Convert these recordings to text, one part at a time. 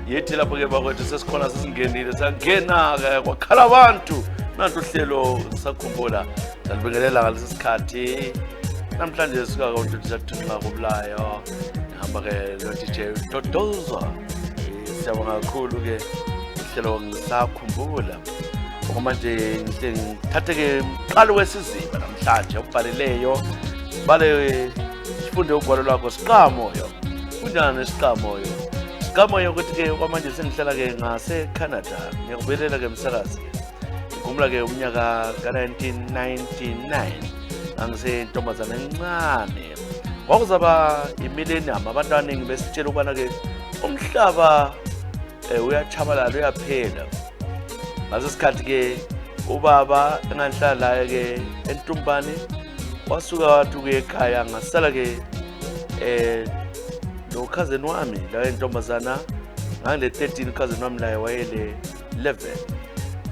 Yethi lapho ke bakwethu sesikhona sesingenile sangena-ke kwakhala abantu nanto uhlelo sakhumbula salibekelela ngalesi sikhathi namhlanje sikakonto nxa kubulayo ngihamba-ke no-DJ Dodoza. Siyabonga kakhulu-ke uhlelo ngisakhumbula okwamanje ngihle ngithathe-ke mqalo wesiziba namhlanje okubhalileyo sibale sifunde ugwalo lwakho siqamoyo kunjani siqamoyo siqamoyo ukuthi-ke okwamanje sengihlala-ke ngase-Canada ngiyakubelela-ke msakazi-ke ngikhumbula-ke umnyaka ka-1999 ngangisentombazana encane kwakuzaba imillennium abantu abaningi besitshela ukubana-ke umhlaba uyachabalala uyaphela ngaso sikhathi-ke ubaba engangihlala-ke eNtumbane wasuka wathi ukuya ekhaya ngasala-ke lo cousin wami la entombazana ngale 13 cousin wami la wayele 11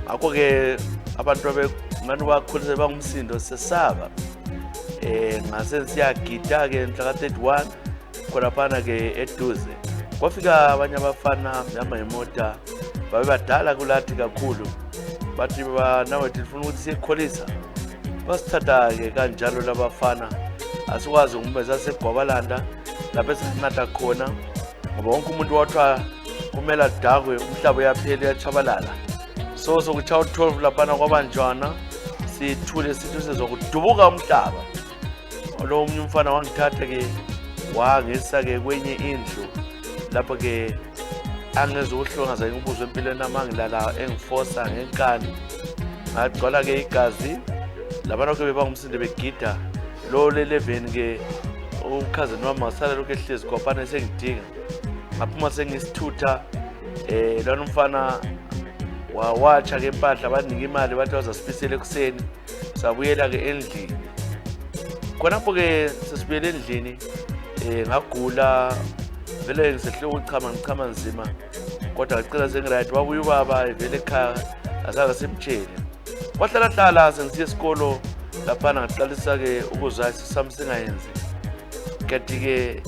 ngakho-ke abantu ngani bakhulise bangumsindo sesaba ngase siyagida-ke mhla ka-31 khonaphana-ke eduze kwafika abanye abafana behamba ngemota babebadala kulathi kakhulu bathi nawethu lifuna ukuthi siyekholisa basithatha-ke kanjalo labafana asikwazi ukumbeza segwabalanda lapho esinatha khona ngoba wonke umuntu wathiwa kumele adakwe umhlaba uyaphela uyachabalala so sokutsha u-12 laphana kwabanjwana sithule sithi sizokudubuka umhlaba lo omunye umfana wangithatha-ke wangisa-ke kwenye indlu lapho-ke angezukuhlongaza ngibuzwe empilweni nami angilala engifosa ngenkani ngagcwala-ke igazi labantu-ke bebangumsinde begida lo le-11-ke ukhazini wami ngasala lokhu ehlezi kwaphana sengidinga ngaphuma sengisithutha lwana umfana watsha-ke impahla banika imali bathi bazasibisela ekuseni sabuyela-ke endlini khonapho-ke sesibuyela endlini ngagula vele ngisehloko ukuchama nzima kodwa ngicela sengiright wabuya ubaba vele ekhaya azange simtshele wahlala sengisiya esikolo laphana ngaqalisa-ke ukuzwa sami singayenzi kanti-ke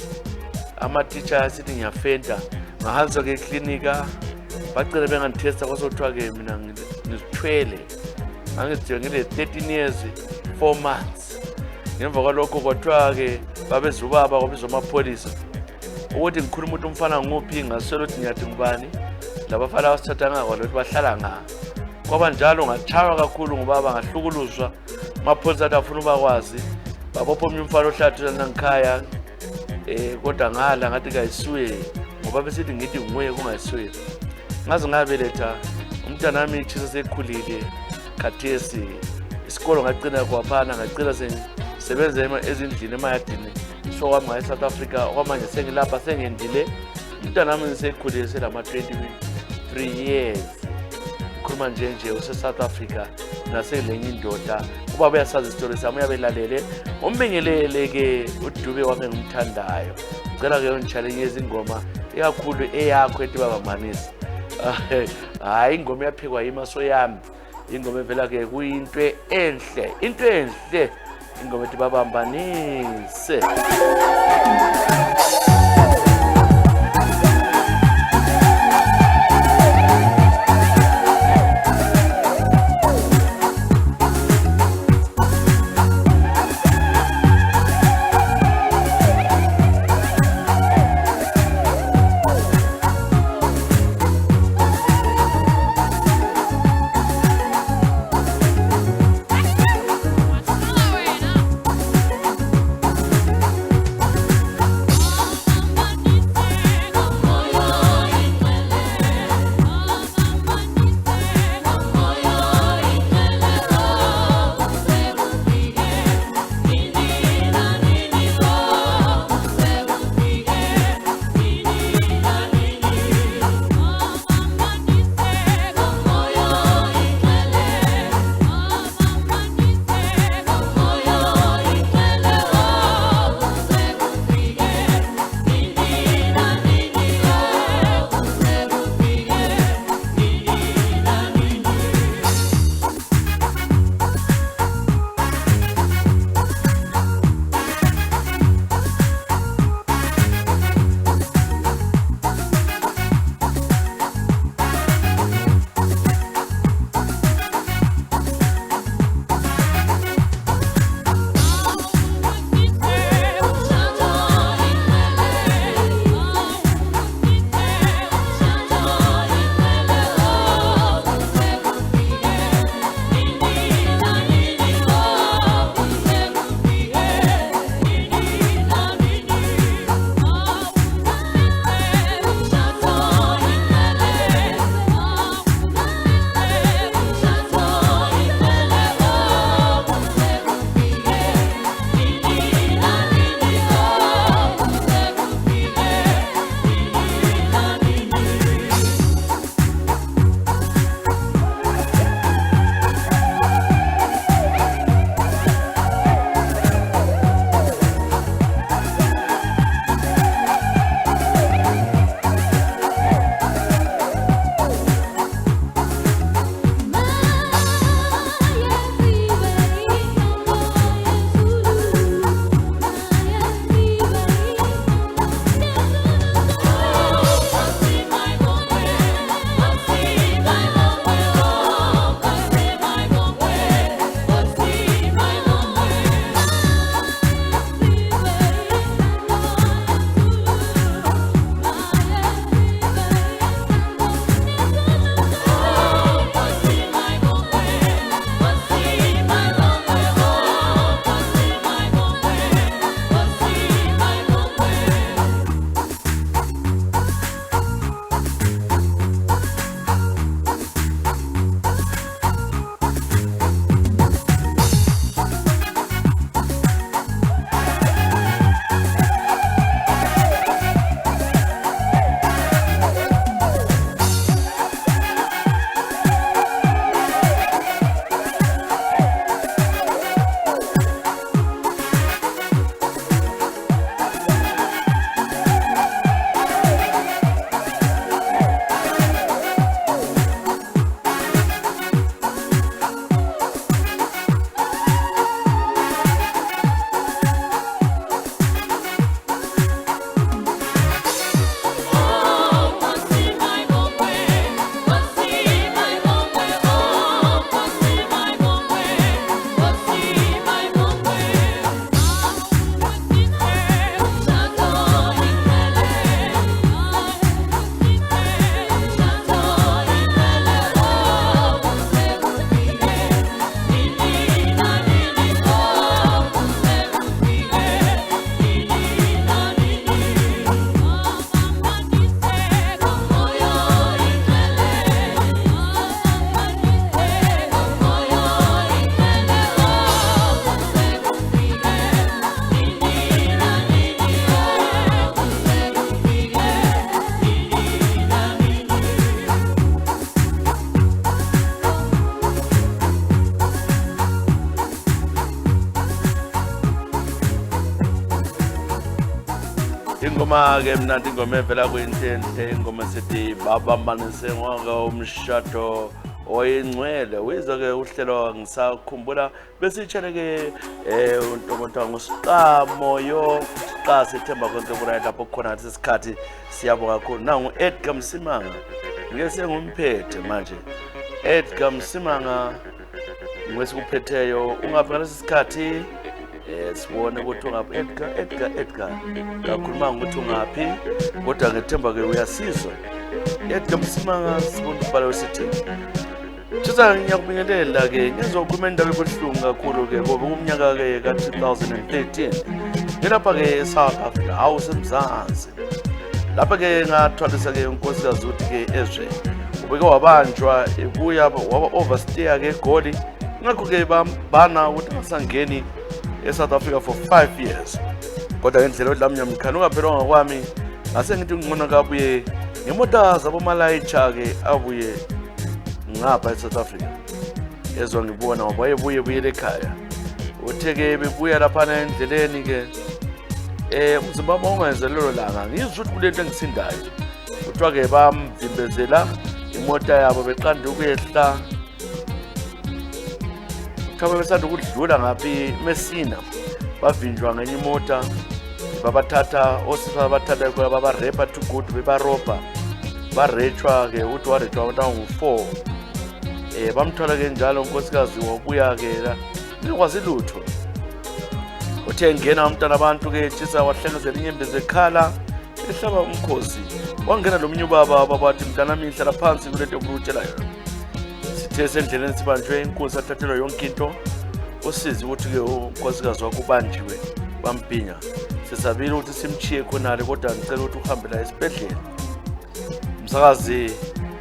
ama-teacher asithi ngiyafenta ngahanjwa-ke eklinika bacela bengandithesta kwasothiwa-ke mina ngizithwele ngangizidinga ngile 13 years 4 months ngemva kwalokho kwathiwa-ke babeza ubaba kwabizwa amapholisa ukuthi ngikhuluma ukuthi umfana nguphi ngaswela ukuthi ngiyathi ngubani labafana basithatha ngakho lokuthi bahlala nga kwaba njalo ngatshaywa kakhulu ngobaba ngahlukuluzwa amapholisa athi afuna ubakwazi babopha omnye umfana ohlathulana ngikhaya kodwa ngala ngathi kayisuye ngoba besithi ngithi nguye kungayisuye ngaze ngabeletha umntana wami ichisa sekhulile khathesi isikolo ngagcina kwaphana ngacela sengisebenza ezindlini emayadini so kwami ngaye-South Africa okwamanje sengilapha sengendile umntana wami ngisekhulile selama-23 years ngikhuluma nje use-South Africa naselenye indoda ubaba uyasazi isitori sami uyabelalele umbingelele-ke uDube wami engimthandayo ngicela-ke ungitshalenye izingoma ikakhulu eyakho ethi baba Manisi hayi ingoma yaphekwa yimaso yami ingoma evela-ke kuyinto enhle ingoma ethi babambanise ingoma-ke mnandi ingoma evela kuyintenhle ingoma sithi babambanise ngoka umshado oyingcwele uyizwa-ke uhlelo ngisakhumbula besitshele-ke untombotha ngosiqamo yo xa sithemba konke kurayi lapho khona ngathi isikhathi siyabonga kakhulu nangu-Edgar Msimanga ngike sengumphethe manje Edgar Msimanga ngesikuphetheyo ungaphi ngalesi sikhathi sibone ukuthi ungaphi Edgar kakhuluma ngokuthi ungaphi kodwa ngethemba-ke uyasizwa Edgar Msimanga sibona ubhala wesithini Tshisa ngiyakubingelela-ke ngizokhuluma indaba ebuhlungu kakhulu-ke ngoba kumnyaka-ke ka-2013 ngilapha-ke eSouth Africa hawu semzansi lapha-ke ngathwalisa-ke unkosikazi ukuthi-ke Ezwe ubeke wabanjwa ebuya waba-overstay-ke eGoli ngakho-ke bambana ukuthi ngasangeni eSouth Africa for 5 years kodwa ngendlela odlamnyamkhani ungaphelwanga kwami ngase ngithi ngingqona kabuye ngemota zabomalayitsha-ke abuye ngapha eSouth Africa ezwa ngibona ngoba wayebuyele ekhaya uthe-ke bebuya laphana endleleni-ke umzimba wami ungenze lelo langa ngizwa ukuthi kulento engisindayo kuthiwa-ke bamvimbezela imota yabo beqanda ukuyehla kuthiwa besanda ukudlula ngaphi Messina bavinjwa ngenye imota babathatha osisa babathatha babarepa too good bebarobha barechwa-ke uthi warechwa abantu abangu-4 bamthwala-ke njalo unkosikazi wabuya-ke ngikwazi lutho uthe ngena umntana abantu-ke tshisa wahlengezela inyembezi ekhala ehlaba umkhosi wangena lo mnye ubaba babathi mntanami hlala phansi kulento okutshela yona sithe sendleleni sibanjwe inkunzi athathelwa yonke into usizi ukuthi-ke unkosikazi wakho ubanjiwe bambhinya sisabile ukuthi simchiye khonale kodwa ngicela ukuthi uhambe la esibhedlela umsakazi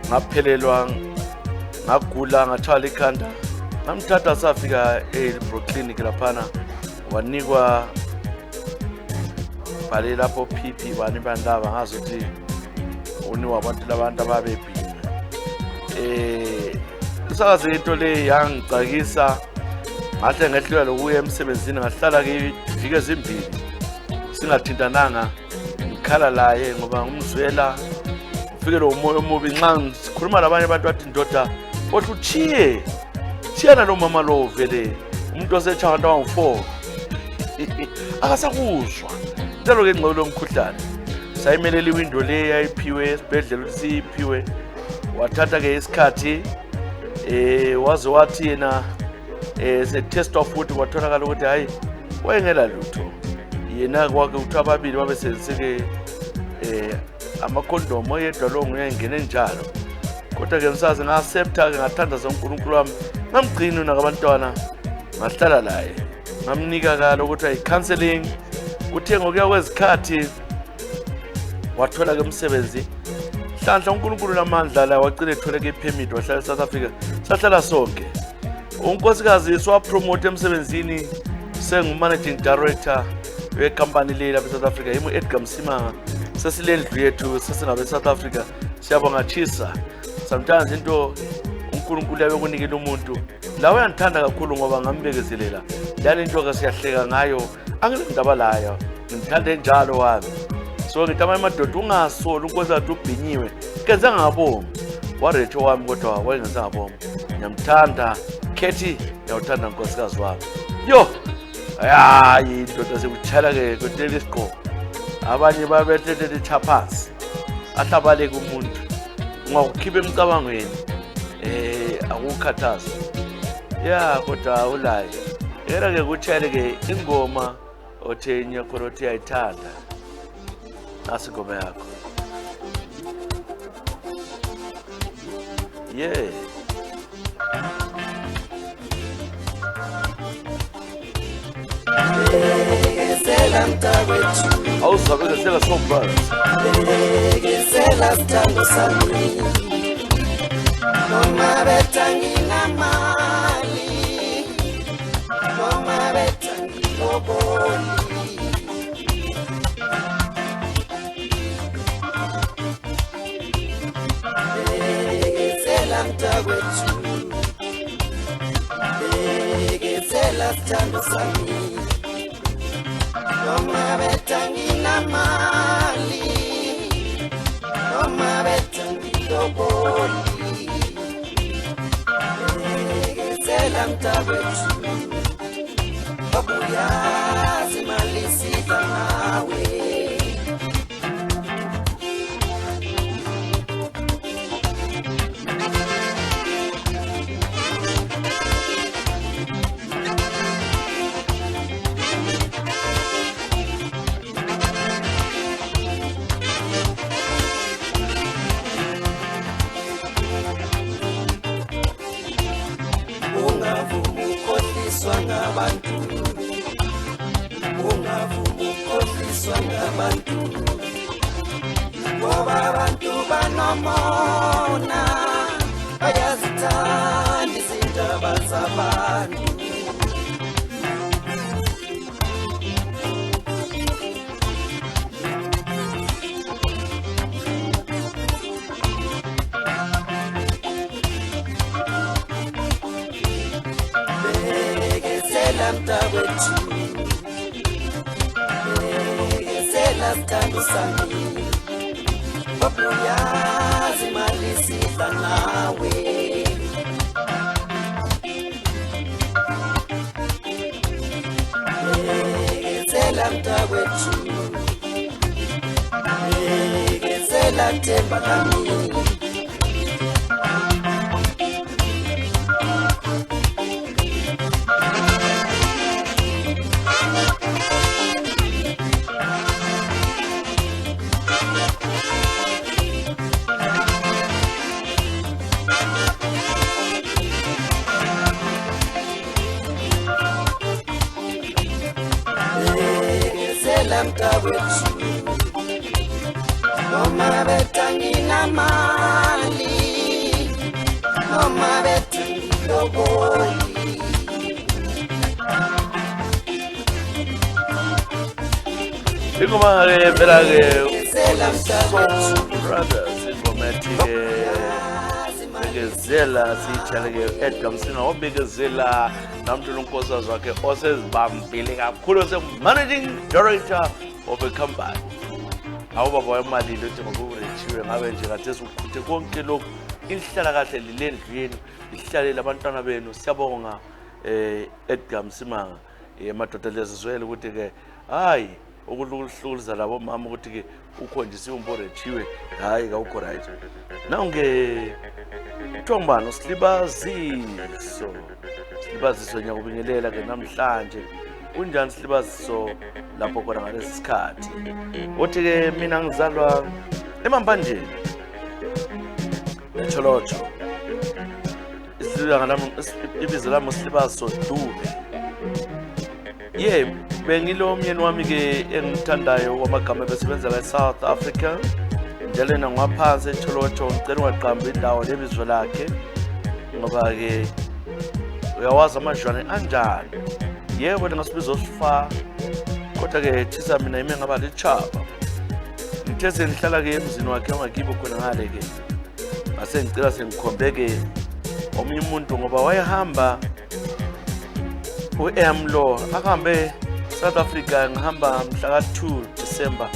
ngaphelelwa ngagula ngathwala ikhanda ngamthatha safika eBrooklyn laphana wanikwa bale lapho PP bani bandaba ngazi ukuthi uniwa abantu labantu ababebhinywe umsakazi into le yangicakisa ngahle ngehlelwa lokuya emsebenzini ngahlala-ke ivike ezimbili singathintananga ngikhala laye ngoba ngumzwela ufikele umoya omubi nxa ngikhuluma labanye abantu bathi ndoda othi utshiyana lo mama lo vele umuntu osetsha abantu abangu-4 akasakuzwa njalo-ke ngxolo lomkhuhlane sayimelela iwindo le yayiphiwe esibhedlela ukuthi siyiphiwe wathatha-ke isikhathi waze wathi yena se-test of futhi kwatholakala ukuthi hayi wayengela lutho yena kwakhe ukuthi ababili babesebenzise-ke amakhondomu oyedwa lo nguyayengene njalo kodwa-ke msazi nga-accepta-ke ngathandaza uNkulunkulu wami ngamgcina nakabantwana ngahlala laye ngamnika-ke ukuthi ayi-counseling uthe ngokuya kwezikhathi wathola-ke umsebenzi hlanhla uNkulunkulu namandla la wagcina etholeke iphemit wahlala eSouth Africa sahlala sonke unkosikazi siwapromote emsebenzini sengu-managing director wekhampani le lapha eSouth Africa yimo Edgar Msimanga sesilendlu yethu sesingabe eSouth Africa siyabonga tshisa sometimes into uNkulunkulu yabekunikela umuntu lawe uyandithanda kakhulu ngoba ngambekezelela yani into-ke siyahleka ngayo angilindaba layo ngithande njalo wami so ngithi amanye amadoda ungasoli unkosikazi ubhinyiwe kenze ngabomi waretho wami kodwa wayengenze ngabomi ngiyamthanda Kethi ngiyawuthanda unkosikazi wami yo hayi indoda sekutshela-ke kwetelela isiqoko abanye babethethe chapasi ahlabaleke umuntu ungakukhipha emcabangweni akukhathaza ya kodwa ulaye era-ke kutshele-ke ingoma othe inyakhona othi uyayithanda nasi ingoma yakho awuzabekesela sobras bekesela sithando sami noma betanginamali noma betangiloboli bekesela mntakwethu bekesela sithando sami noma betanginamali noma betangiloboli bekezela mntakwethu babuyazi imali sidla nawe ngabantu ungavumi ukukhohliswa ngabantu ngoba abantu banomona bayazithanda izindaba zabantu mntakwethu bekezela sithando sami babuyazi imali sidla nawe bekezela mntakwethu bekezela themba lami mntakwethu noma betanginamali noma betangiloboli ingoma-ke phela-ke Soul Brothers ingoma-ethi-ke bekezela siyitshale-ke Edgar Msinga obekezela namthola unkosikazi wakhe osezibambile kakhulu managing director of a company awubaba wayemalile uthi ngokurethiwe ngabe nje kathesi ukhuthe konke lokhu ihlala kahle lilendlini ihlalele abantwana benu siyabonga Edgar Msimanga madoda lezizwele ukuthi-ke hayi ukuhlukuza labo mama ukuthi-ke ukhonjisiwe umborethiwe hayi kawukho right nange kuthiwa ngubani uSilibaziso Silibaziso ngiyakubingelela-ke namhlanje kunjani Silibaziso lapho khona ngalesi sikhathi uthi-ke mina ngizalwa eMampanjeni eTsholotsho ibizo lami uSilibaziso Dube bengilo umyeni wami-ke engithandayo wamagama besebenzela eSouth Africa njalena ngwaphansi eTsholotsho ngicela ungaqambi indawo lebizo lakhe ngoba-ke uyawazi amajwane anjani yebo ngasibiza osifa kodwa-ke thisa mina ime ngaba lichaba ngithe sengihlala-ke emzini wakhe ongakibo khona ngale-ke ngase ngicela sengikhombe-ke omunye umuntu ngoba wayehamba u-Amlo akahambe South Africa ngihamba mhla ka-2 December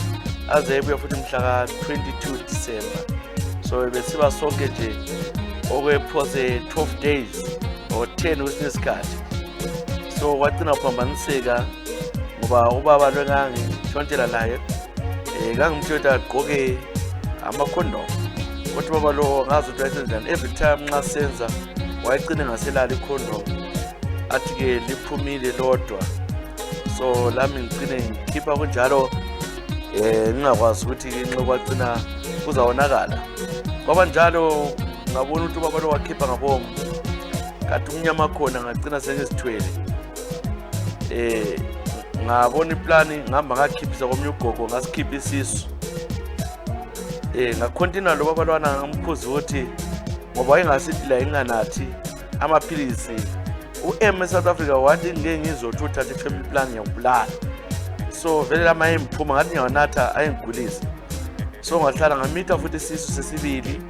aze ebuya futhi mhla ka-22 December so besiba sonke nje okwephoze 12 days or 10 kwesinye isikhathi so kwagcina kuphambaniseka ngoba ubaba lo engangitshontshela naye ngangimtsho ukuthi agqoke amakhondom kodwa ubaba lo ngazi ukuthi wayesenjani every time nxa senza wayegcine ngaselala ikhondom athi-ke liphumile lodwa so lami ngicine ngikhipha kunjalo ngingakwazi ukuthi-ke nxa kwagcina kuzawonakala kwaba njalo ngabona ukuthi ubaba lo wakhipha ngabomo kathi umnyama khona ngagcina sengizithwele ngabona iplani ngihamba ngakhiphisa komnye ugogo ngasikhipha isisu ngakhontina lo baba lwana ngamkhuza ukuthi ngoba wayengasithi la inganathi amaphilisi u-M eSouth Africa wathi ngeke ngizothi uthatha i-family plan ngiyakubulala so vele lama emphuma ngathi ngiyawanatha ayengigulisa so ngahlala ngamitha futhi isisu sesibili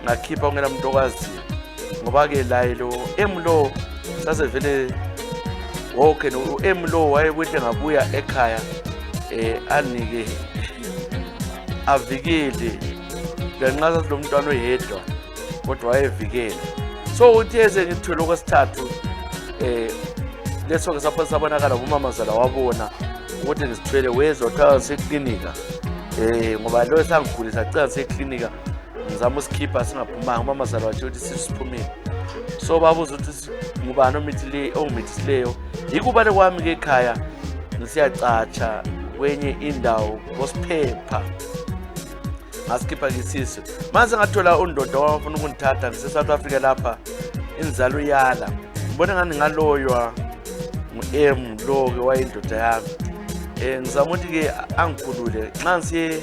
ngakhipha ungela muntu okwaziyo ngoba-ke laye lo M lo sase vele okay no M lo wayebuhle ngabuya ekhaya anike avikele ngenxa lo mntwana oyedwa kodwa wayevikele. So uthi eze ngithwele okwesithathu leso ke sapho sabonakala umamazala wabona ukuthi ngisithwele wezwa kuthiwa seklinika ngoba lo esangigulisa cela seklinika ngizama usikhipha singaphumanga. Umamazala wathi uthi sisiphumile. So babuza ukuthi ngubani ongimithisileyo. Yikubane kwami ke ekhaya ngisiyacatsha kwenye indawo ngosiphepha ngasikhipha ngisiso. Mase ngathola undoda wafuna ukungithatha ngise-South Africa lapha inzalo yala ngibona ngani ngaloywa ngu-M lo ke wayindoda yami. Ngizama ukuthi ke angikhulule nxa ngisiye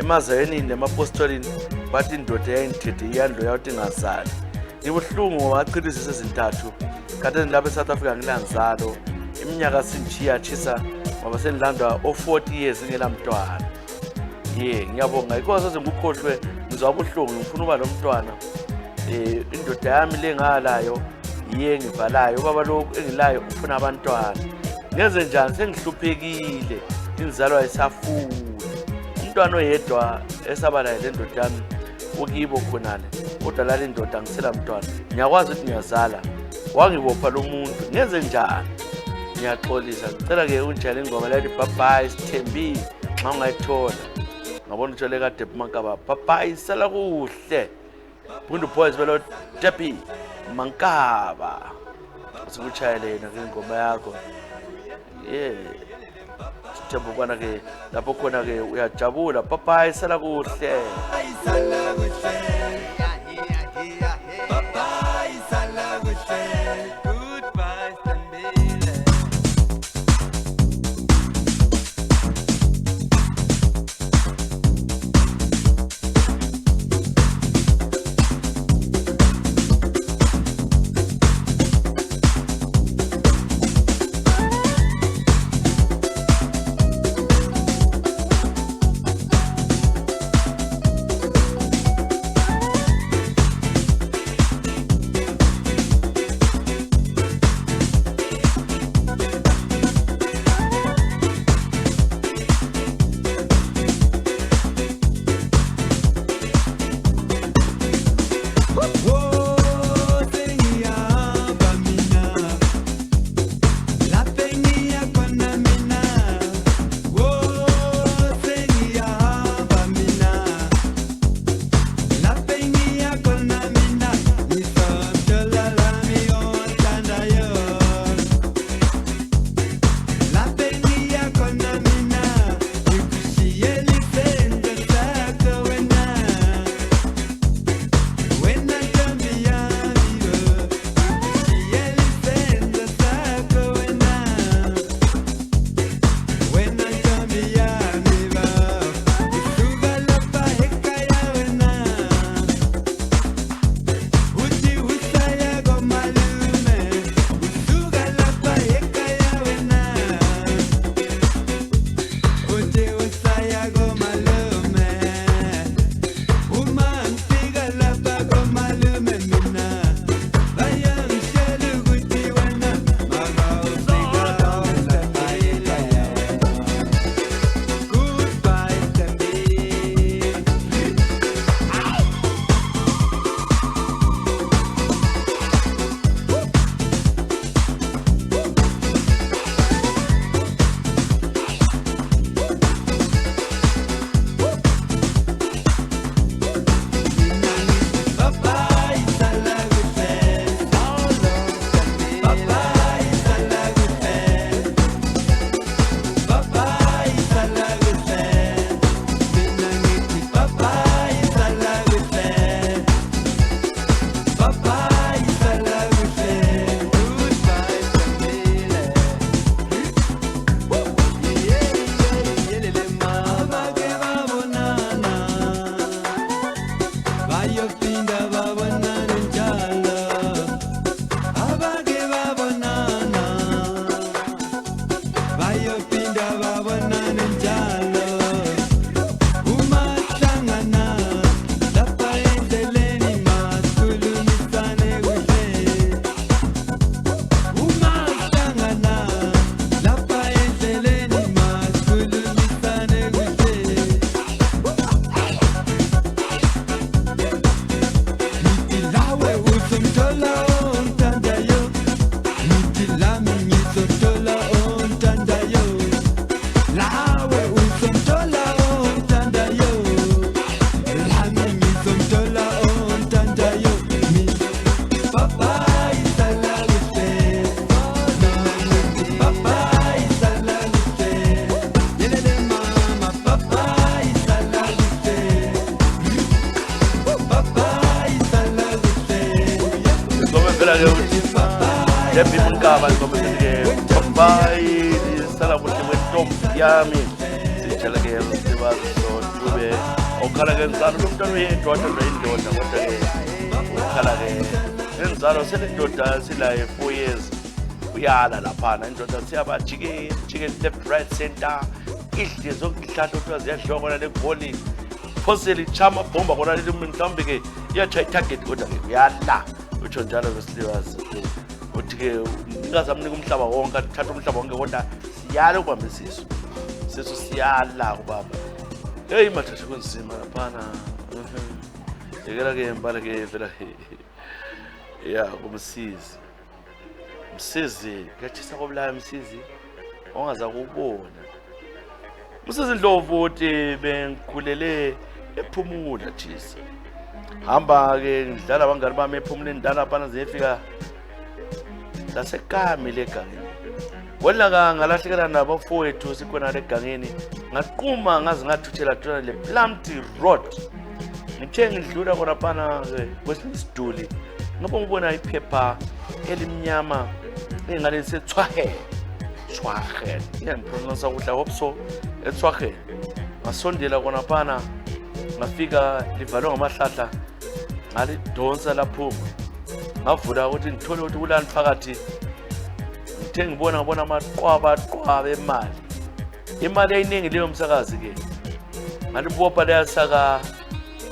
emazayeni nemapostolini bathi indoda yayingithethe iyandlo yawo ukuthi ngazali. Ngibuhlungu wachilizisa ezintathu kanti lapha eSouth Africa ngilanzalo iminyaka sinchisa ngoba sengilandwa 40 years ngelamntwana. Ngiyabonga because ngikukhohlwe ngizwa ubuhlungu ngifuna uba nomntwana. Indoda yami lengalayo yiye ngivalayo baba lo engilayo ufuna abantwana. Ngenze njani sengihluphekile inzalo ayisafuni. Umntwana oyedwa esaba naye le ndoda yami ukibo khonale kodwa la indoda ngisela mntwana ngiyakwazi ukuthi ngiyazala wangibopha lo muntu. Ngenze njani? Ngiyaxolisa ngicela ke unjalo ingoma la bye bye Sithembi nxa ungayithola ngabona utshele kade Mankaba bye bye sala kuhle Bundu Boys velo Depi Mankaba sikuchayele yena ke ingoma yakho. Sithemba kwana ke lapho khona ke uyajabula bye bye sala kuhle. lami ngizothola ontandayo nawe uzomthola ontandayo lami ngizomthola ontandayo mi papa isala kuhle papa isala kuhle yelele mama papa isala kuhle papa isala kuhle ngomevela ke uthi yephi mnkaba ngomevela ke bayi sala kuhle wentombi yami sitshela ke sibazi so tube okhala ke ngizalo lomntwana oyedwa kodwa indoda kodwa ke okhala ke ngizalo selendoda sila 4 years uyala laphana indoda siyabajike left right center idle zonke ihlahla ukuthi ziyadliwa kona le goli phoseli chama bomba kona le mhlawumbe ke iyachaya target kodwa ke uyala utsho njalo besiliwazi uthi ke ngazamnika umhlaba wonke athatha umhlaba wonke kodwa siyala ukubamba isisu siyala kubaba hey mathatha kunzima laphana yekela ke mbala ke vela ya umsizi kuyachisa kobulayo umsizi ongaza kubona umsizi Ndlovu uthi bengikhulele ephumula thisa hamba ke ngidlala abangani bami ephumula indala phana ziyefika lasekami legangeni kodwa ngalahlekela nabafowethu sikhona legangeni ngaqhuma ngaze ngathuthela thona le Plumty Road ngithe ngidlula khona phana kwesinye isiduli ngoba ngibona iphepha elimnyama engale sethwahe iyangipronounce kuhle hopso ethwahe ngasondela khona phana ngafika livalwe ngamahlahla ngalidonsa laphuma ngavula ukuthi ngithole ukuthi kulani phakathi ngithe ngibona amaqwaba imali eyiningi leyo msakazi ke ngalibopha leyasaka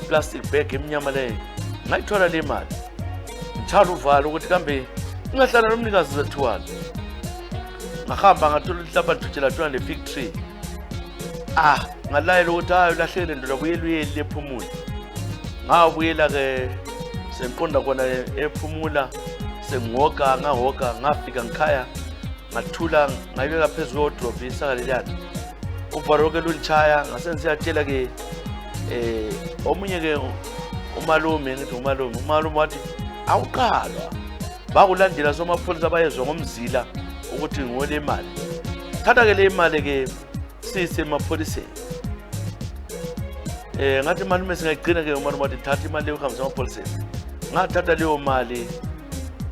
plastic bag emnyama leyo ngayithola le mali ngithala uvalo ukuthi kambe ingahlala nomnikazi zethuwana ngahamba ngathola ihlapa thutshela thona le fig tree ngalayela ukuthi hayi ulahlele ndoda buyele lephumula ngabuyela ke sengiqonda kona ephumula sengihoka ngafika ngikhaya ngathula ngayibeka phezulu kodrop isaka leliyana uvalo ke lunchaya ngasensiyatshela ke omunye ke umalume ngithi umalume wathi awuqalwa bakulandela somapholisa abayezwa ngomzila ukuthi ngole imali thatha ke le imali ke sise emapholiseni ngathi malume singayigcina ke umalume wathi thatha imali leyo uhambisa emapholiseni ngathatha leyo mali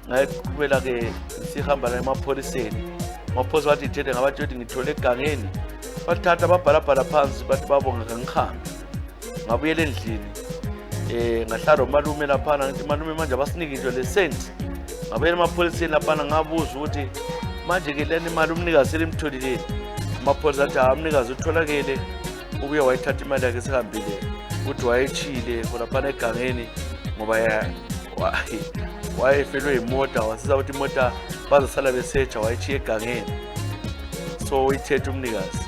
ngayiqhubela ke sihamba la emapholiseni amapholisa wathi ithethe ngabathi ukuthi ngithole egangeni bathatha babhalabhala phansi bathi babonga ngihambe ngabuyela endlini ngahlala umalume laphana ngithi malume manje abasinike nje le senti ngabuyela emapholiseni laphana ngabuza ukuthi manje ke leni imali umnikazi elimtholile amapholisa athi umnikazi utholakele ubuye wayithatha imali yakhe sehambile ukuthi wayechile khona egangeni ngoba wayefelwe imoto wasiza ukuthi imoto bazasala besearcha wayechiye egangeni so uyithethe umnikazi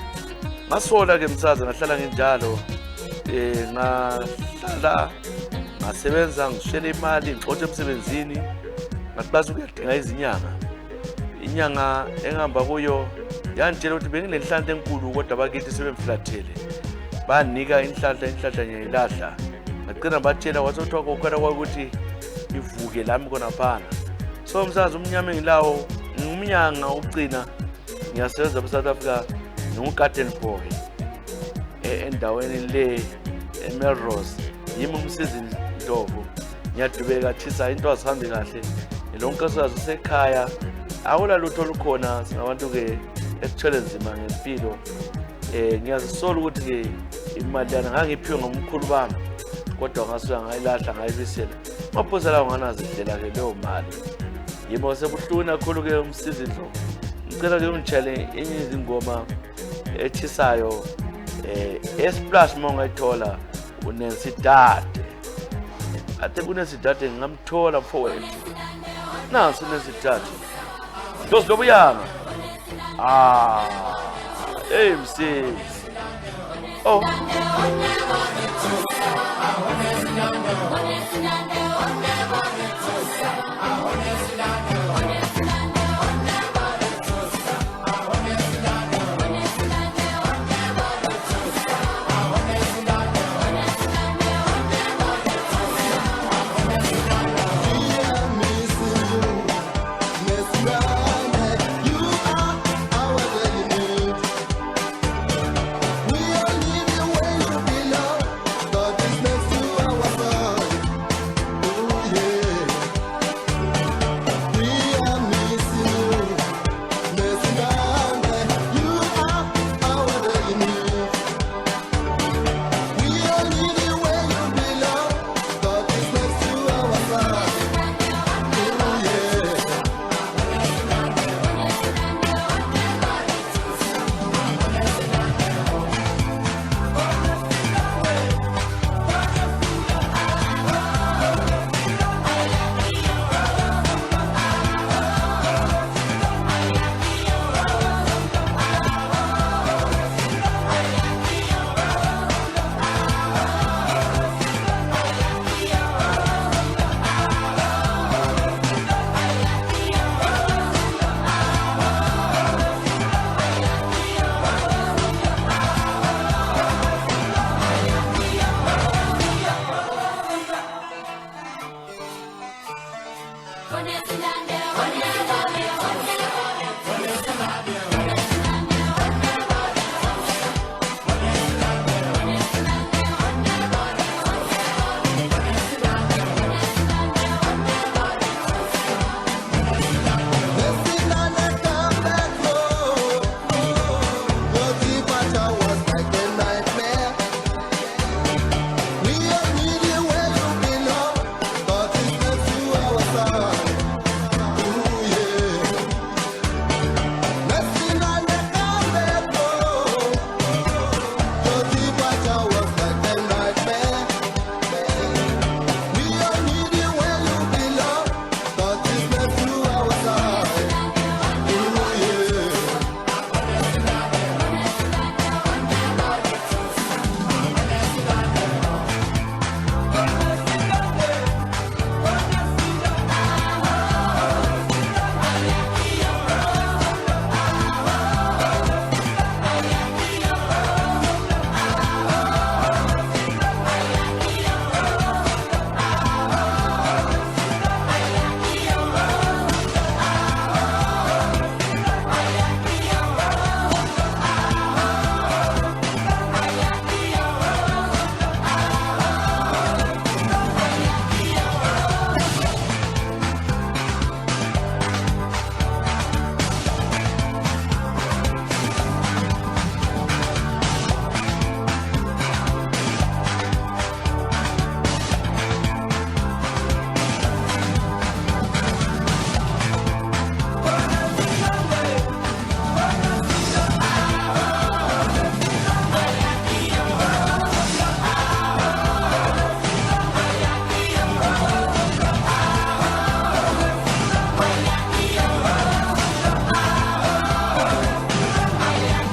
ngasola ke msaza ngahlala nginjalo ngahlala ngasebenza ngishela imali ngixoxe emsebenzini ngathi base kuyadinga inyanga engihamba kuyo yangitshela ukuthi benginenhlanhla enkulu kodwa bakithi sebemflathele banika inhlanhla nyayilahla ngagcina batshela wasothiwa kokhona kwakuthi ivuke lami khona phana so msazi umnyama engilawo ngumnyanga ugcina ngiyasebenza eSouth Africa ngingu-garden boy endaweni le eMelrose yimi umsizi Ndlovu ngiyadubeka thisa into azihambi kahle lonke sazi usekhaya awula lutho olukhona singabantu ke esithwele nzima ngempilo ngiyazisola ukuthi ke imali yana ngangiphiwe ngomkhulu bami kodwa ngasuka ngayilahla ngayibisela maphosa lawo nganazidlela ke leyo mali yimo sebuhluna kakhulu ke umsizi Ndlovu ngicela ke ungitshele enye izingoma ethisayo esplash mongayithola uNancy Dade ate kuNancy Dade ngamthola mfowethu nansi uNancy Dade Ndlobuyanga hey msisi oh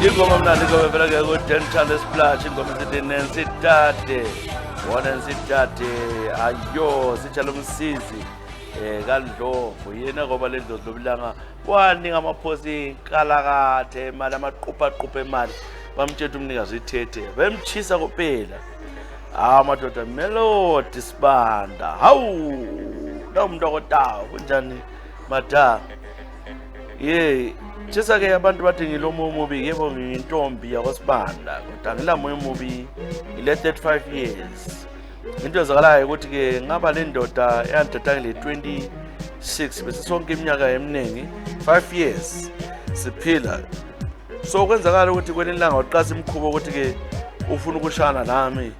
ingoma mnandi ingoma vela ke ku-Dan Charles Splash ingoma sithi Nancy Tate Nancy Tate ayo sitshalo umsizi kaNdlovu yena ngoba le Ndlovu Lobulanga waninga amaphosi inkalakathe imali amaqupha imali bamtshela umnikazi ithethe bemchisa kuphela madoda Melody Sibanda hawu umuntu okotawo kunjani madam Chisa ke abantu bathi ngilomo mubi yebo ngiyintombi yakwaSibanda kodwa ngilamo mubi ile 35 years into ezakalayo ukuthi ke ngaba le ndoda eyandada ngile 26 bese sonke iminyaka eminingi 5 years siphila so kwenzakala ukuthi kwelinilanga uqasa imkhubo ukuthi ke ufuna ukushana nami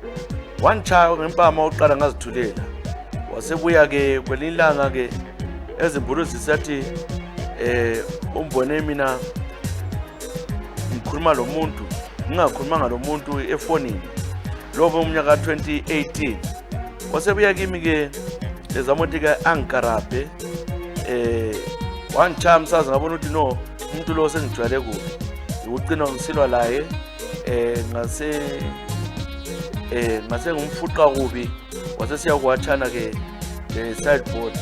wanchaya ngempama uqala ngazithulela wasebuya ke kwelinilanga ke ezimbuluzi sathi umbone mina ngikhuluma lo muntu ngingakhulumanga lo muntu efonini lobo umnyaka 2018 wasebuya kimi ke ezamothi ke angikarabe wanchaya msazi ngabona ukuthi no umuntu lo sengijwayele kubi ukucina ngisilwa laye ngase ngumfuqa kubi wasesiya kuwachana ke sideboard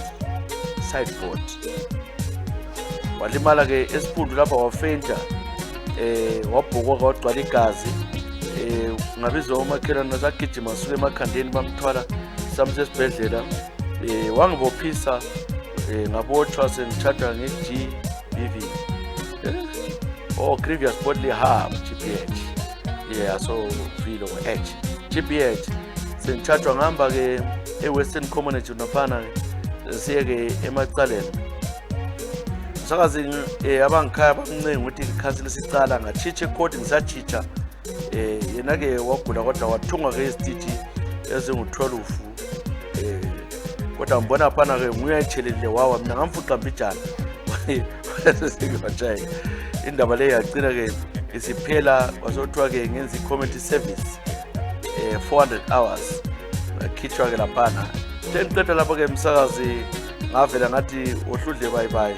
walimala ke esiphundu lapha wafenta wabhukoka wagcwala igazi ngabizwa umakhelwane sagijima suke emakhandeni bamthwala samse esibhedlela wangibophisa ngabotshwa sengithatha nge-GBV grievous bodily harm GBH so vilo ngo-H GBH sengithathwa ngihamba ke e-Western Community nafana siye ke emacaleni sakazi abangikhaya bamncenga ukuthi ikhansile sicala ngachiche court ngisachicha yena ke wagula kodwa wathungwa ke isitithi ezingu12 kodwa ngibona phana ke nguyayitshelile wawa mina ngamfuqa mbijana sesikwajaya indaba le yagcina ke isiphela wasothiwa ke ngenza i-community service 400 hours ngakhitshwa ke laphana ngiqeda lapho ke msakazi ngavela ngathi ohludle bayibayi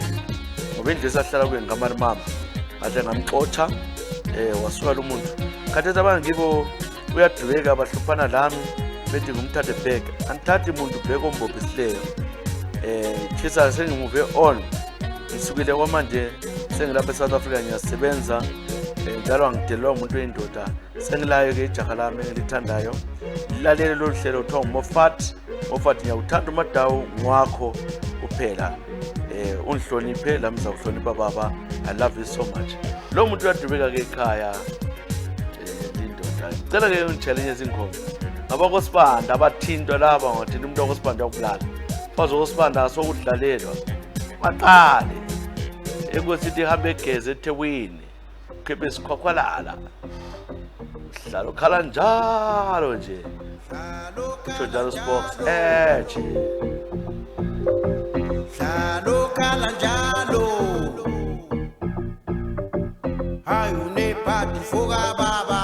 ngoba indlu esahlala kuye ngamani mama ngahle ngamxotsha wasuka lo muntu khathesi abangibo uyadubeka abahluphana lami bethi ngumthathe bheke anthathi muntu bheke ombobhisileyo chisa sengimuve on ngisukile kwamanje sengilapha eSouth Africa ngiyasebenza njalo angidelwa umuntu oyindoda sengilayo ke ijaha lami engilithandayo lilalele lo hlelo kuthiwa nguMofat ngiyawuthanda uMadawu ngwakho kuphela unhloniphe lami zawuhlonipha baba I love you so much lo muntu uyadubeka ke ekhaya lindoda cela ke ungitshele izingoma abakoSibanda abathintwa laba ngathi umuntu wakoSibanda uyakubulala bazokoSibanda asokudlalelwa maqale ekosithi ihambe egeze eThekwini khephe sikhwakhwalala hlalo khala njalo nje Njalo Sports nje hlalo khala njalo hayi unephathi fuka baba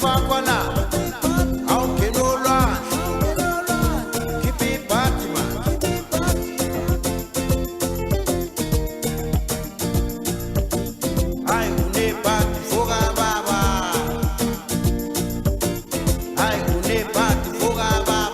kwakwana awungena olwandle khipha ibhadi man hayi unebhadi vuka baba hayi unebhadi vuka baba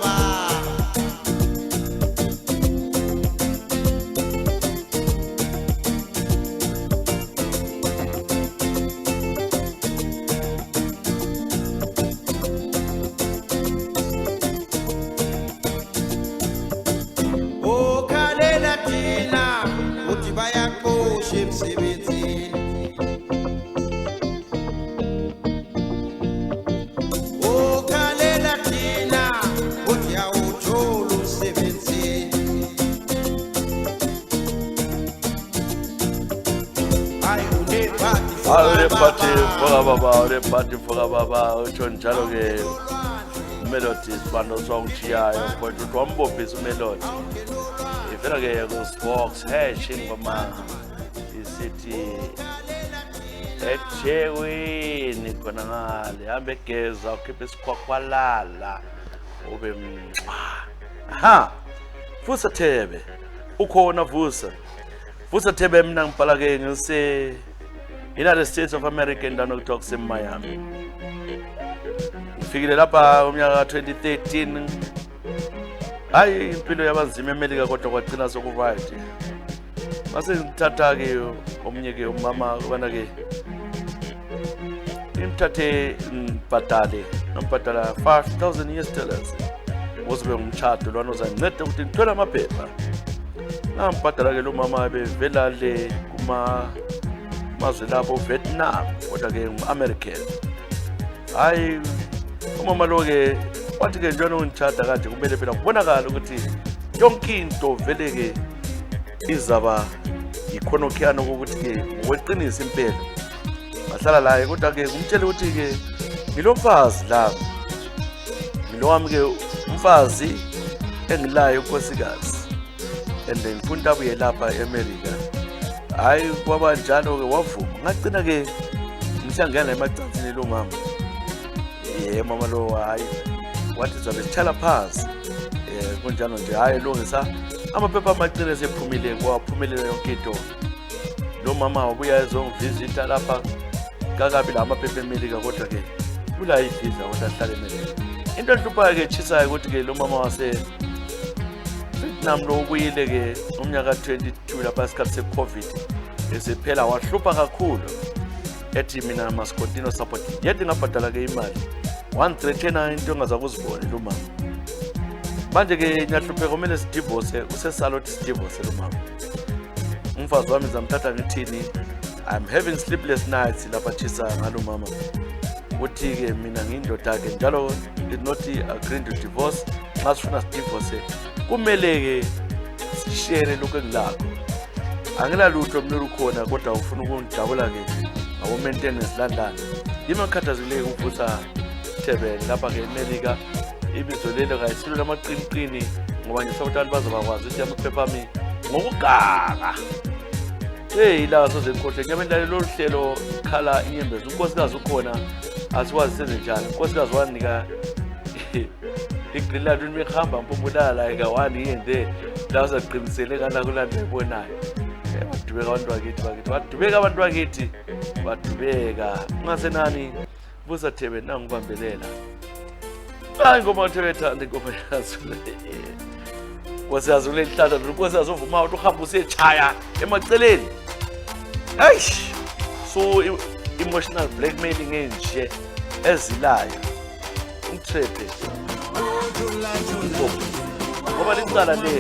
okhalela thina uthi bayaxosha emsebenzini okhalela thina uthi awuthola umsebenzini hayi unebhadi unebhadi vuka baba utsho njalo-ke umelody sibando songijiyayo but uthi wambophisa umelody ivela-ke kuSvox ingoma isithi ejeweni khona ngale hambe egeza ukhiphe isikhwakhwalala ube aha Vusa Thebe ukhona Vusa Thebe mina ngibhala-ke ngise United States of America endaweni okuthiwa kuseMiami ngifikile lapha umnyaka ka-2013 hayi impilo yabanzima eMelika kodwa kwagcina soku-right mase ngithatha-ke omnye-ke umama kubana-ke imthathe ngibhadala $5,000 uzube ngumtshado lwana uzanginceda ukuthi ngithole amaphepha ngambhadala-ke lo mama bevela le kumazwe lapho Vietnam kodwa-ke ngu-American hayi umama lo-ke wathi-ke njalo ngitshada kanje kumele phela kubonakala ukuthi yonke into vele-ke izaba yikhonokhiyana kokuthi-ke ngokweqiniso impela ngahlala laye kodwa-ke kumtshela ukuthi-ke ngilo mfazi la ngilo wami-ke umfazi engilayo unkosikazi and ngifuna abuye lapha eMelika hayi kwaba njalo-ke wavuma ngagcina-ke ngihlangana emacansini lo mama mama lo hayi wathi zabe sithala phansi kunjalo nje hayi lungisa amaphepha amagcina sephumile kwaphumelela yonke into lo mama wabuya ezongivisita lapha kakabi la amaphepha eMelika kodwa-ke kula iviza kodwa ahlala eMelika into enhluphayo-ke tshisayo ukuthi-ke lo mama wase Vietnam lo ubuyile-ke umnyaka 22 lapha isikhathi se-COVID esephela wahlupha kakhulu ethi mina must continue supporting yet ngabhadala-ke imali 139 into engazakuzibone lo mama manje-ke ngiyahlupheka kumele sidivorce usesalothi sidivorce lo mama umfazi wami zamthatha ngithini I'm having sleepless nights lapha tshisa ngalo mama uthi-ke mina ngiyindoda-ke njalo did not agree to divorce nxa sifuna sidivorce kumele-ke sishere lokhu engilakho angilalutho mina olukhona kodwa ufuna ukungijabula-ke ngabo-maintenance landana yimi ngikhathazekile ukuvusa Thebe lapha-ke eMelika ibizo lelo kayisilo lamaqiniqini ngoba ngifuna ukuthi abantu bazabakwazi ukuthi amaphepha ami ngokuganga ilawa soze ngikhohle ngiyabendlale lolu hlelo khala inyembezi unkosikazi ukhona asikwazi senze njani unkosikazi wanika igrillad imihamba mpumbulala la eka-1 yenze la uzaqinisele kana kulanda ibonayo badubeka abantu bakithi badubeka ungasenani Vusa Thebe nangibambelela hayi ngoma Thebe thanda ingoma yazule wasiyazule inhlahla nonkosi azovuma ukuthi uhamba usechaya emaceleni eish so emotional blackmailing enje ezilayo umthephe ngoba licala le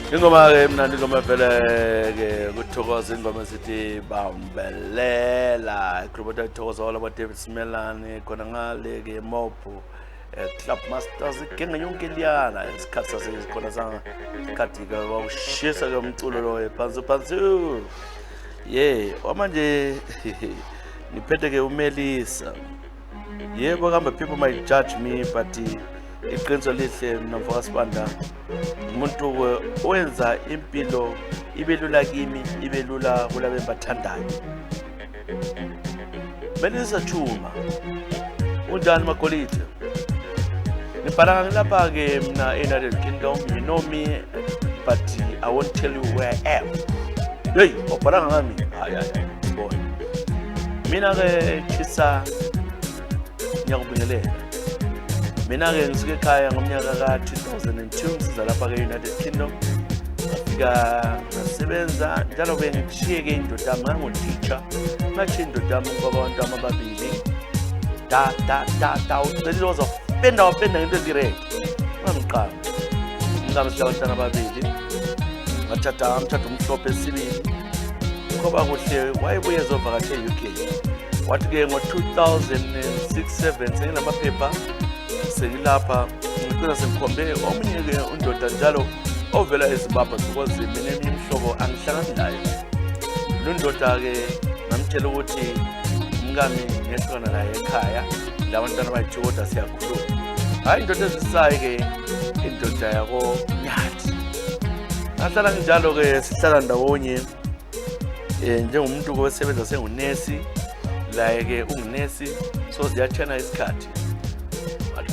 ingoma ke mnandi ingoma vele ke kuthokoza ingoma sithi bambelela igrupho ethokoza wala ba David Smelane khona ngale ke Mopo Club Masters igenge yonke liyana isikhathi sasekhona sanga isikhathi ke wawushisa ke umculo lo phansi manje niphethe ke uMelisa yebo kambe people might judge me but iqiniso lihle mina mfoka Sibanda umuntu owenza impilo ibelula kimi ibelula kulabe bathandayo Melisa Chuma unjani magolide ngibhala ngilapha ke mina United Kingdom you know me but I won't tell you where I am hey obhala ngami boy mina ke chisa ngiyakubingelela mina ke ngisuke ekhaya ngomnyaka ka 2002 siza lapha ke United Kingdom ngafika ngasebenza njalo bengishiye ke indoda yami ngangu-teacher ngathi indoda yami ngoba abantu ababili ucelile wapenda ngento eziredi ngangiqala ngami silabantwana ababili ngathatha umhlophe esibili ngoba kuhle wayebuye ezovakasha e-UK wathi ke ngo-2006-7 senginamaphepha sengilapha ngicela sengikhombe omunye ke undoda njalo ovela eZimbabwe because mina imihlobo angihlangani nayo lo ndoda ke ngamtshela ukuthi umngami ngehlukana naye ekhaya labantwana bayithi kodwa siyakhuluma hayi indoda ezisayi ke indoda yako Nyathi ahlala njalo ke sihlala ndawonye njengomuntu osebenza sengunesi la ke ungunesi so siyachana isikhathi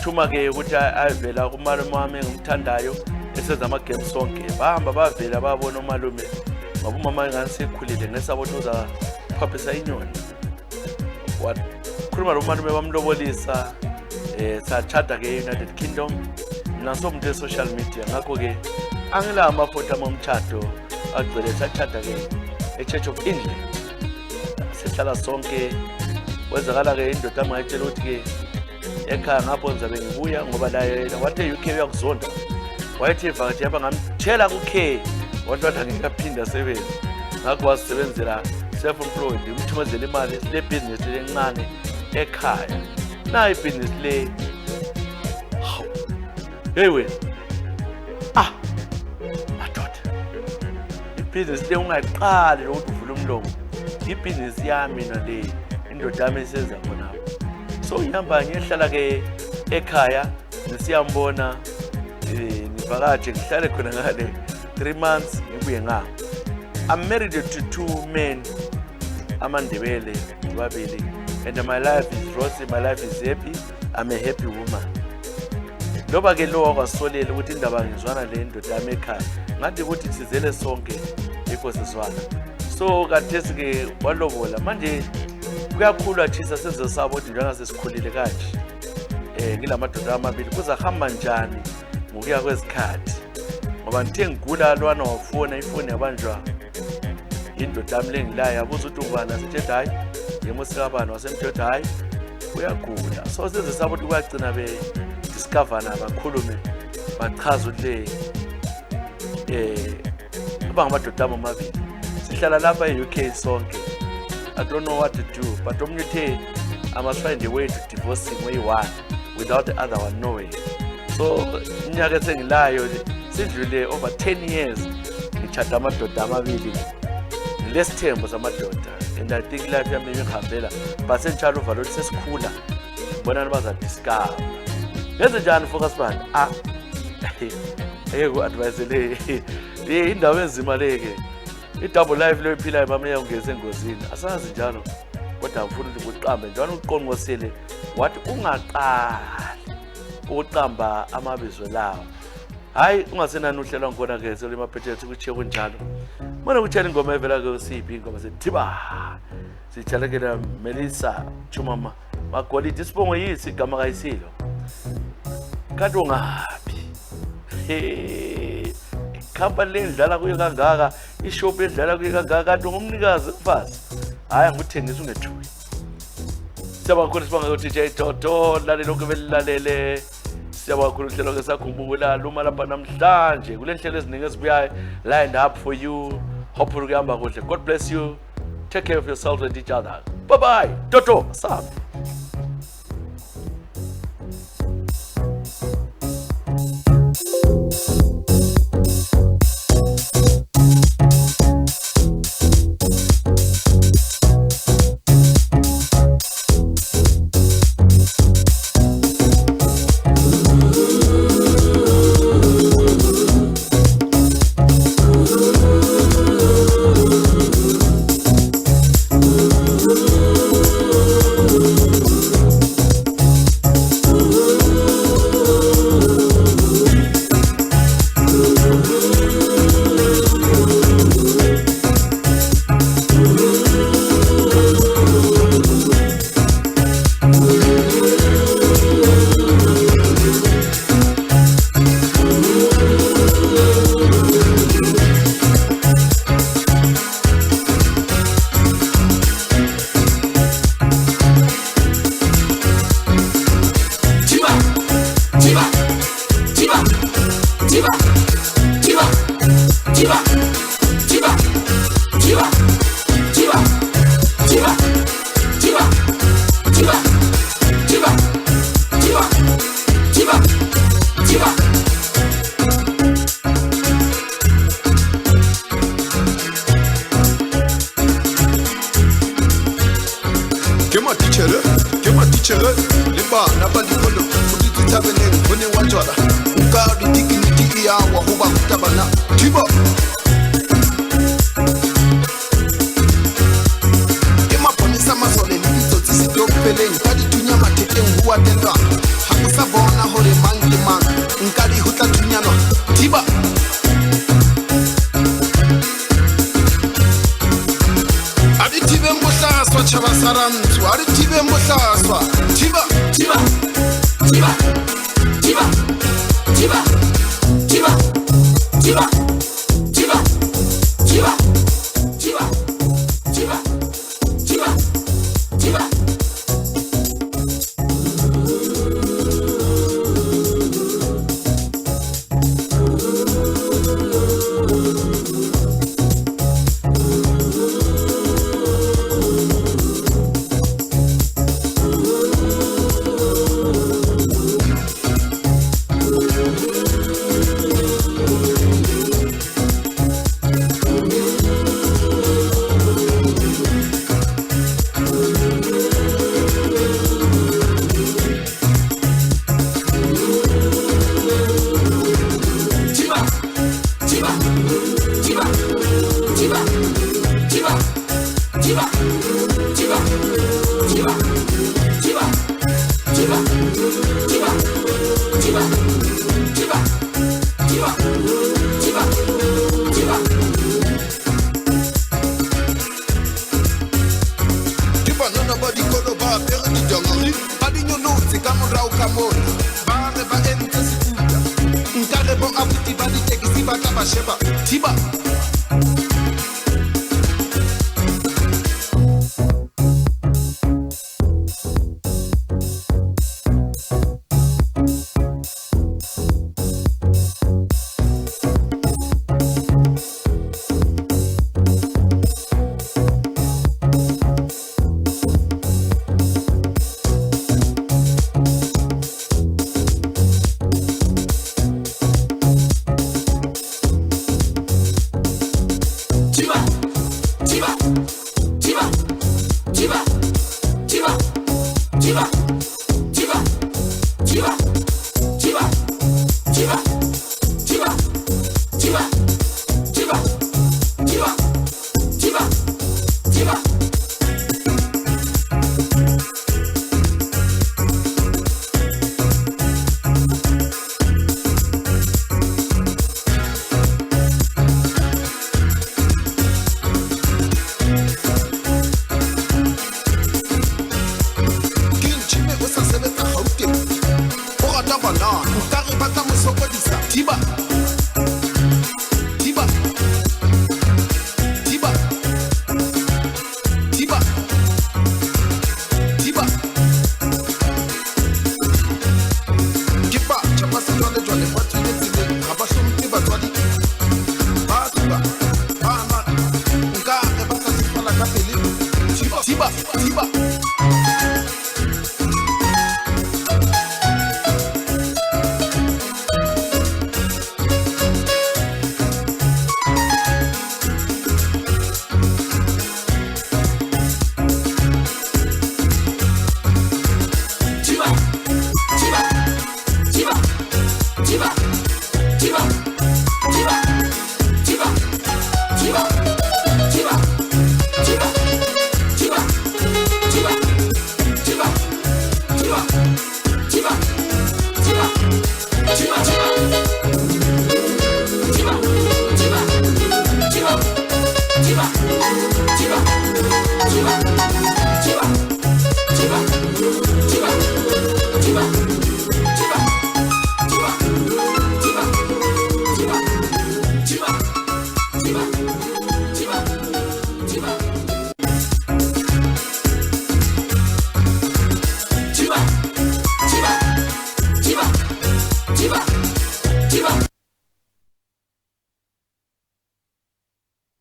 athuma ke ukuthi ayivela kumalume wami engimthandayo esenza ama games sonke bahamba bavela babona umalume babumama ngani sekhulile ngesabotoza phaphisa inyoni wakhuluma lo malume bamlobolisa sachata ke United Kingdom naso umuntu social media ngakho ke angila amafotho amomthatho agcwele sachata ke eChurch of England sihlala sonke wenzakala ke indoda amayitshela ukuthi ke ekhaya ngapho ngizabe ngibuya ngoba la yena wathi e-UK uyakuzonda wayethi evakathi yaba ngamtshela ku-K wantwana ngekaphinda sebenza ngakho wasebenzela self-employed umthumezela imali le business lencane ekhaya na ibhizinisi le hey wena madoda ibhizinisi le ungayiqali lokuthi uvule umlomo ibhizinisi yami mina le indoda yami esenza khona so ngihamba ngiyehlala ke ekhaya nisiyambona ngivakaje ngihlale khona ngale 3 months ngibuye ngapha I'm married to 2 men amandebele babili and my life is rosy my life is happy I'm a happy woman loba ke lo wakwasolela ukuthi indaba ngizwana le ndoda yami ekhaya ngathi ukuthi sizele sonke ikhosizwana so kathesi ke walobola manje kuyakhulu athisa senze sabo ukuthi njengoba sesikhulile kanje ngilamadoda amabili kuzahamba njani ngokuya kwesikhathi ngoba ngithe ngigula lwana wafona ifoni yabanjwa indoda yami lengilayo yabuza ukuthi ubani sithi hayi ngemosikabani wasemthetho hayi uyagula so senze sabo ukuthi kuyagcina be discover nabakhulume bachaza ukuthi abangamadoda amabili sihlala lapha e-UK sonke I don't know what to do, but I must find a way to divorce him way one without the other one knowing. So, nyaka sengilayo sidlule over 10 years ngichata amadoda amabili lesithembo samadoda and I think life yami ngihambela but senjalo uvalo sesikhula bona baza discover yenze njani focus band ku advise le indawo enzima leke i-double life leyo iphilayo mama iyongeza engozini asazi njalo kodwa ngifuna ukuthi ngiqambe njalo uqonqosele wathi ungaqali ukuqamba amabizo lawo hayi ungasenani uhlelo ngona ke selimaphethe kuchiye kunjalo mana kutshela ingoma evela ke usiphi ingoma sethiba sichalekela Melisa Chuma magolide isibongo yisi igama kayisilo kanti ungaphi company lendlala kuye kangaka ishop endlala kuye kangaka kanti ngumnikazi mfazi hayi ngikuthengisa ungethuki siyabonga khona sibonga ukuthi DJ Toto lalelo ke belalele Siyabonga kakhulu uhlelo ke sakhumbula luma lapha namhlanje kule nhlelo eziningi ezibuyayo lined up for you. Hopefully kuyahamba kuhle. God bless you. Take care of yourselves and each other. Bye bye. Toto. What's up? Tiba